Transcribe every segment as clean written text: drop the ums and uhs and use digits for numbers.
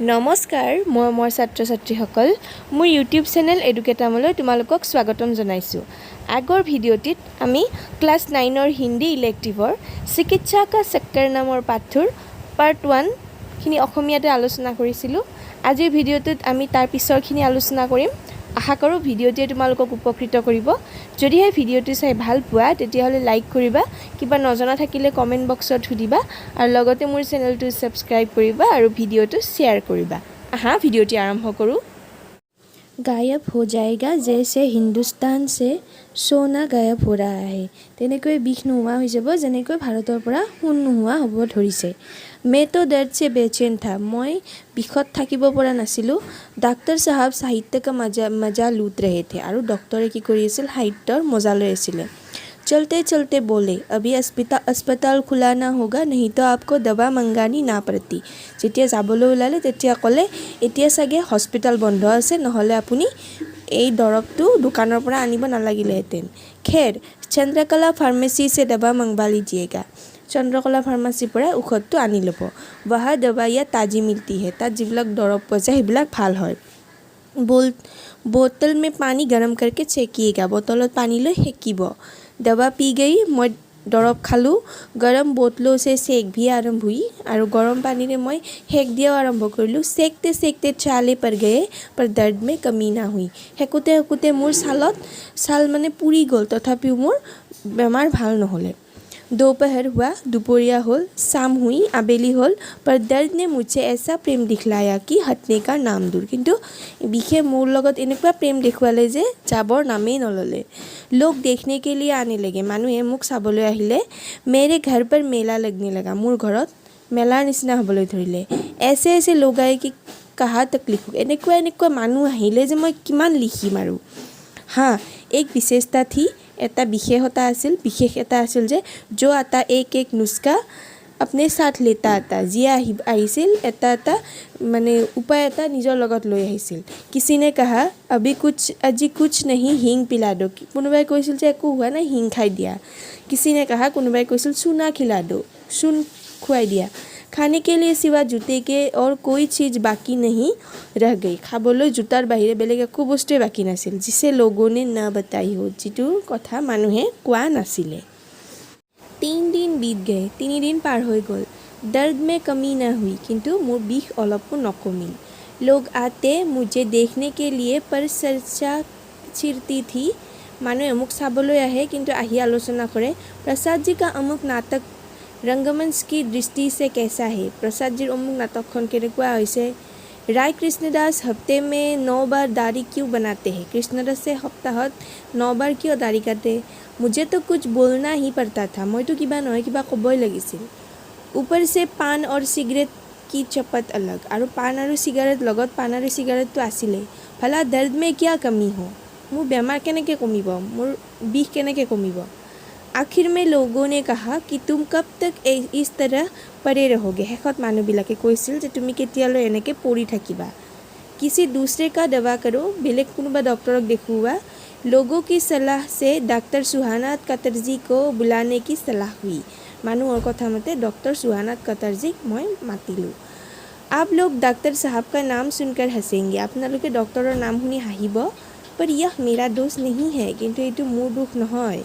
নমস্কাৰ মোৰ ছাত্ৰ ছাত্ৰীসকল মোৰ ইউটিউব চেনেল এডুকেটামলৈ তোমালোকক স্বাগতম জনাইছোঁ। আগৰ ভিডিঅ'টিত আমি ক্লাছ 9ৰ হিন্দী ইলেক্টিভৰ চিকিৎসা কা চক্কৰ নামৰ পাঠটোৰ পাৰ্ট 1 খিনি অসমীয়াতে আলোচনা কৰিছিলোঁ। আজিৰ ভিডিঅ'টোত আমি তাৰ পিছৰখিনি আলোচনা কৰিম। আশা কৰোঁ ভিডিঅ'টোৱে তোমালোকক উপকৃত কৰিব। যদিহে ভিডিঅ'টো চাই ভাল পোৱা তেতিয়াহ'লে লাইক কৰিবা, কিবা নজনা থাকিলে কমেণ্ট বক্সত সুধিবা আৰু লগতে মোৰ চেনেলটো ছাবস্ক্ৰাইব কৰিবা আৰু ভিডিঅ'টো শ্বেয়াৰ কৰিবা। আহা ভিডিঅ'টি আৰম্ভ কৰোঁ। গায়ব हो जाएगा जैसे हिंदुस्तान से सोना गायब हो रहा है। তেনেকৈ বিষ নোহোৱা হৈ যাব যেনেকৈ ভাৰতৰ পৰা সোণ নোহোৱা হ'ব ধৰিছে। मैं तो दर्द से बेचैन था। মই বিষত থাকিব পৰা নাছিলোঁ। ডাক্তৰ সাহেব সাহিত্য का मजा लूट रहे थे। আৰু ডক্টৰে কি কৰি আছিল? সাহিত্যৰ মজা লৈ আছিলে। चलते चलते बोले अभी अस्पताल खुलाना होगा नहीं तो आपको दवा मंगानी ना पड़ती। যেতিয়া যাবলৈ ওলালে তেতিয়া ক'লে এতিয়া চাগে হস্পিটাল বন্ধ আছে, নহ'লে আপুনি এই দৰৱটো দোকানৰ পৰা আনিব নালাগিলেহেঁতেন। খেৰ চন্দ্ৰকলা ফাৰ্মাচী से दवा मंगवा लीजिएगा। চন্দ্ৰকলা ফাৰ্মাচীৰ পৰা ঔষধটো আনি ল'ব। वहाँ दवाइयाँ ताजी मिलती है। তাত যিবিলাক দৰৱ পোৱা যায় সেইবিলাক ভাল হয়। बोतल में पानी गरम करके सेकिएगा। बोतলত पानी লৈ সেকিব। दवा पी गई। মই দৰৱ খালোঁ। गरम बोतलों से सेक भी आरम्भ हुई। আৰু গৰম পানীৰে মই সেক দিয়াও আৰম্ভ কৰিলোঁ। सेकते सेकते चाले पर गए पर दर्द में कमी ना हुई। সেকোতে সেকোতে মোৰ ছাল মানে পুৰি গ'ল, তথাপিও মোৰ বেমাৰ ভাল নহ'লে। दोपहर हुआ, दुपहरिया होल, शाम हुई, आबेली होल, पर दर्द ने मुझे ऐसा प्रेम दिखलाया कि हटने का नाम दूर। কিন্তু বিষে মোৰ লগত এনেকুৱা প্ৰেম দেখুৱালে যে যাবৰ নামেই নল'লে। लोग देखने के लिए आने लगे। মানুহে মোক চাবলৈ আহিলে। मेरे घर पर मेला लगने लगा। মোৰ ঘৰত মেলাৰ নিচিনা হ'বলৈ ধৰিলে। ऐसे ऐसे लोग आए कि कहाँ तक लिखूँ। এনেকুৱা মানুহ আহিলে যে মই কিমান লিখিম আৰু। हाँ, एक विशेषता थी। এটা বিশেষতা আছিল। বিশেষ এটা আছিল যে जो आता एक एक नुस्खा अपने साथ लेता आता। যিয়ে আহিছিল এটা মানে উপায় এটা নিজৰ লগত লৈ আহিছিল। किसी ने कहा अजी कुछ नहीं हिंग पिला दो। কোনোবাই কৈছিল যে একো হোৱা নাই, হিং খাই দিয়া। किसी ने कहा কোনোবাই কৈছিল चूना खिला दो। চূণ খুৱাই দিয়া। खाने के लिए सिवा जूते के और कोई चीज़ बाकी नहीं रह गई। খাবলৈ জোতাৰ বাহিৰে বেলেগ একো বস্তুৱে বাকী নাছিল। जिसे लोगों ने न बताई हो। যিটো কথা মানুহে কোৱা নাছিলে। 3 दिन बीत गए। 3 दिन পাৰ হৈ গ'ল। दर्द में कमी न हुई। কিন্তু মোৰ বিষ অলপো নকমিল। लोग आते मुझे देखने के लिए पर चर्चा छिड़ती थी। মানুহে মোক চাবলৈ আহে কিন্তু আহি আলোচনা কৰে। प्रसाद जी का अमुक नाटक रंगमंच की दृष्टि से कैसा है। प्रसादजीर अमुक नाटकখন কেনেকুৱা হৈছে। राय कृष्णदास हफ्ते में 9 बार दाढ़ी क्यों बनाते हैं। कृष्णदासे सप्ताहत 9 बार क्यों दाढ़ी काटे। मुझे तो कुछ बोलना ही पड़ता था। মইতো কিবা নহয় কিবা ক'বই লাগিছিল। ऊपर से पान और सिगरेट की चपत अलग। আৰু পান আৰু সিগাৰেট লগত পান আৰু সিগাৰেটটো আছিলে। भला दर्द में क्या कमी हो। মোৰ বেমাৰ কেনেকৈ কমিব, মোৰ বিষ কেনেকৈ কমিব। आखिर में लोगों ने कहा कि तुम कब तक इस तरह पड़े रहोगे। শেষত মানুহবিলাকে কৈছিল যে তুমি কেতিয়ালৈ এনেকৈ পৰি থাকিবা। किसी दूसरे का दवा करो। বেলেগ কোনোবা ডক্টৰক দেখুওৱা। लोगों की सलाह से डॉक्टर सुहाना कतरजी को बुलाने की सलाह हुई। মানুহৰ কথা মতে ডক্টৰ सुहाना कतरजीক মই মাতিলোঁ। आप लोग डॉक्टर साहब का नाम सुनकर हंसेंगे। আপোনালোকে ডক্টৰৰ নাম শুনি হাঁহিব। पर यह मेरा दोष नहीं है। কিন্তু এইটো মোৰ দুখ নহয়।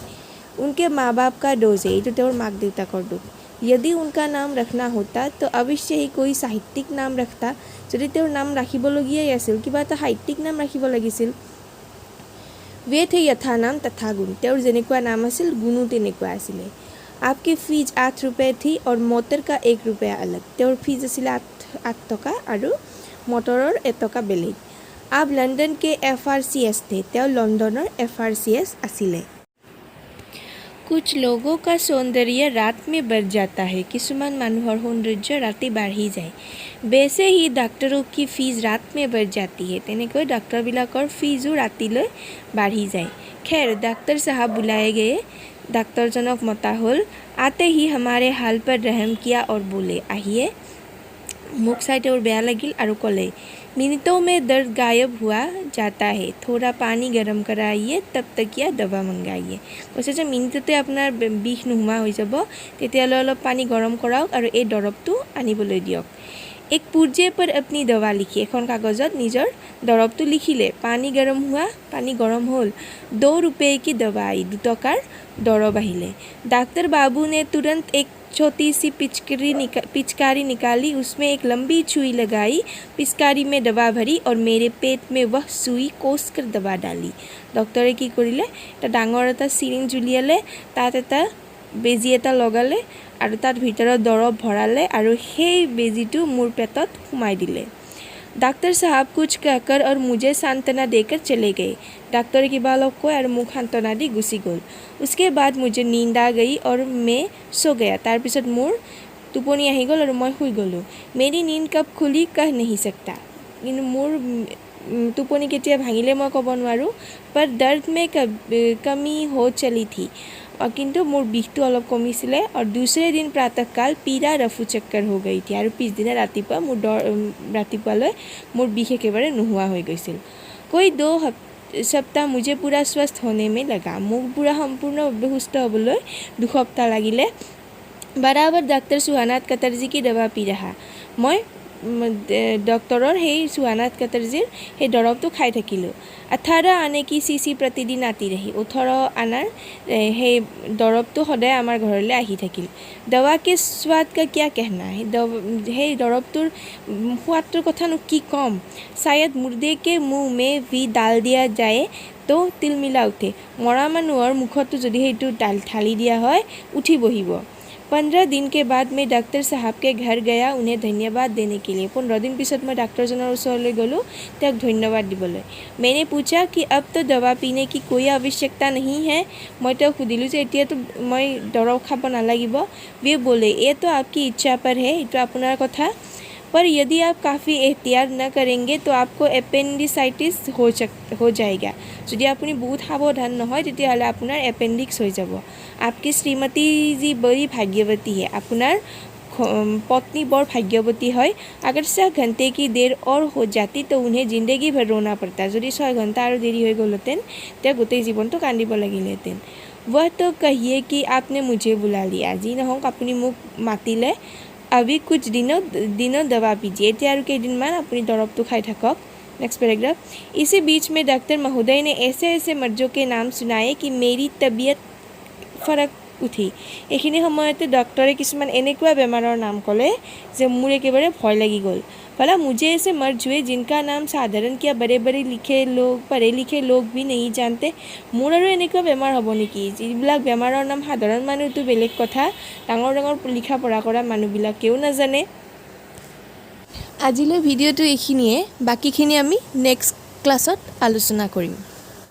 उनके माँ बाप का दोष है। এইটো তেওঁৰ মাক দেউতাকৰ দুখ। यदि उनका नाम रखना होता तो अवश्य ही कोई साहित्यिक नाम रखता। যদি তেওঁৰ নাম ৰাখিবলগীয়াই আছিল কিবা এটা সাহিত্যিক নাম ৰাখিব লাগিছিল। वे थे यथा नाम तथा गुण। তেওঁৰ যেনেকুৱা নাম আছিল গুণো তেনেকুৱা আছিলে। आपकी फीस 8 रुपये थी और मोटर का 1 रुपया अलग। তেওঁৰ ফিজ আছিলে 8 টকা আৰু মটৰৰ 1 টকা বেলেগ। आप लंदन के FRCS थे। তেওঁ লণ্ডনৰ FRCS আছিলে। कुछ लोगों का सौंदर्य रात में बढ़ जाता है। কিছুমান মানুহৰ সৌন্দৰ্য ৰাতি বাঢ়ি যায়। वैसे ही डॉक्टरों की फीस रात में बढ़ जाती है। তেনেকৈ ডক্টৰবিলাকৰ ফিজো ৰাতিলৈ বাঢ়ি যায়। खैर डॉक्टर साहब बुलाए गए। ডাক্তৰজনক মতা হ'ল। आते ही हमारे हाल पर रहम किया और बोले আহিয়ে मुख चाই তেওঁৰ বেয়া লাগিল আৰু ক'লে मिनटों में दर्द गायब हुआ जाता है थोड़ा पानी गरम कराइए तब तक या दवा मंगाइए কৈছে যে মিনিটতে আপোনাৰ বিষ নোহোৱা হৈ যাব তেতিয়ালৈ অলপ পানী গৰম কৰাওক আৰু এই দৰৱটো আনিবলৈ দিয়ক एक पुर्जे पर अपनी दवा लिखी এখন কাগজত নিজৰ দৰৱটো লিখিলে पानी गरम होल 2 रुपए की दवा आई 2 टकार दरव আহিলে डॉक्टर बाबू ने तुरंत एक छोटी सी पिचकारी निकाली उसमें एक लंबी सुई लगाई पिचकारी में दवा भरी और मेरे पेट में वह सुई कोस कर दवा डाली डॉक्टरे কি কৰিলে এটা ডাঙৰ এটা সিৰিঞ্জ উলিয়ালে তাত এটা বেজি এটা লগালে আৰু তাত ভিতৰত দৰৱ ভৰালে আৰু সেই বেজিটো মোৰ পেটত সোমাই দিলে डॉक्टर साहब कुछ कहकर और मुझे सांत्वना देकर चले गए डॉक्टर की बालों को और मुख सांत्वना दी गुसी गल उसके बाद मुझे नींद आ गई और मैं सो गया तार पिছত मोर टुपनी आहि गल और मैं हुई गलो मेरी नींद कब खुली कह नहीं सकता इन मोर टुपनी केতিয়া भांगिले मैं कब নোৱাৰো पर दर्द में कमी हो चली थी किंतु मोर বিষটো অলপ কমিছিলে और दूसरे दिन प्रातःकाल पीड़ा रफू चक्कर हो गई थी और पिछदिना रातिपुৱা मोर रातिपुৱালৈ मोर বিষ একেবাৰে নোহোৱা হৈ গৈছিল कोई 2 सप्ताह मुझे पूरा स्वस्थ होने में लगा मोर पूरा संपूर्ण सुस्थ হ'বলৈ 2 सप्ताह লাগিলে बराबर डॉक्टर सुहानात कतरजी की दवा पी रहा मैं डॉक्टৰৰ সেই सुहानात कतरजीৰ সেই দৰৱটো খাই থাকিলোঁ 18 आने की सीसी प्रतिदिन आती रही 18 आनार हे दरवটো সদায় আমাৰ ঘৰলৈ আহি থাকিল दवा के स्वाद का क्या कहना है हे दरवটোৰ সোৱাদৰ কথানো কি কম शायद मुर्दे के मुंह में भी डाल दिया जाए तो तिलमिला उठे मरा মানুহৰ মুখতো যদি হেইটো ঢালি দিয়া হয় উঠি বহিব 15 दिन के बाद मैं डॉक्टर साहब के घर गया उन्हें धन्यवाद देने के लिए 15 दिन पिছত मैं डॉक्टर जনৰ ওচৰলৈ গলো তেওঁক ধন্যবাদ দিবলৈ मैंने पूछा कि अब तो दवा पीने की कोई आवश्यकता नहीं है मैं तो সুধিলো যে এতিয়া তো মই দৰৱ খাব নালাগিব वे बोले ये तो आपकी इच्छा पर है এটা আপোনাৰ কথা पर यदि आप काफ़ी एहतियात न करेंगे तो आपको एपेंडिसाइटिस हो जाएगा যদি আপুনি বহুত সাৱধান নহয় তেতিয়াহ'লে আপোনাৰ এপেণ্ডিক্স হৈ যাব आपकी श्रीमती जी बड़ी भाग्यवती है আপোনাৰ पत्नी बर भाग्यवती है अगर 6 घंटे की देर और हो जाती तो उन्हें जिंदगी भर रोना पड़ता যদি 6 घंटा और देरी हो गलहेतेन ते गोटेই জীৱনটো কান্দিব লাগিলহেতেন वह तो कहिए कि आपने मुझे बुला लिया जी নহওক আপুনি মোক মাতিলে अभी कुछ दिनों दवा पीजिए এতিয়া আৰু কেইদিনমান আপুনি দৰৱটো খাই থাকক नेक्स्ट पैराग्राफ इसी बीच में डॉक्टर महोदय ने ऐसे मर्जों के नाम सुनाए कि मेरी तबीयत फरक उठी এইখিনি সময়তে ডক্টৰে কিছুমান এনেকুৱা বেমাৰৰ নাম ক'লে যে মোৰ একেবাৰে ভয় লাগি গ'ল भला मुझे ऐसे मर्ज हुए जिनका नाम साधारण क्या पढ़े लिखे लोग भी नहीं जानते मोर আৰু এনেকুৱা বেমাৰ হ'ব নেকি যিবিলাক বেমাৰৰ নাম সাধাৰণ মানুহটো বেলেগ কথা ডাঙৰ লিখা পঢ়া কৰা মানুহবিলাকেও নাজানে আজিলৈ ভিডিঅ'টো এইখিনিয়ে বাকিখিনি আমি নেক্সট ক্লাছত আলোচনা কৰিম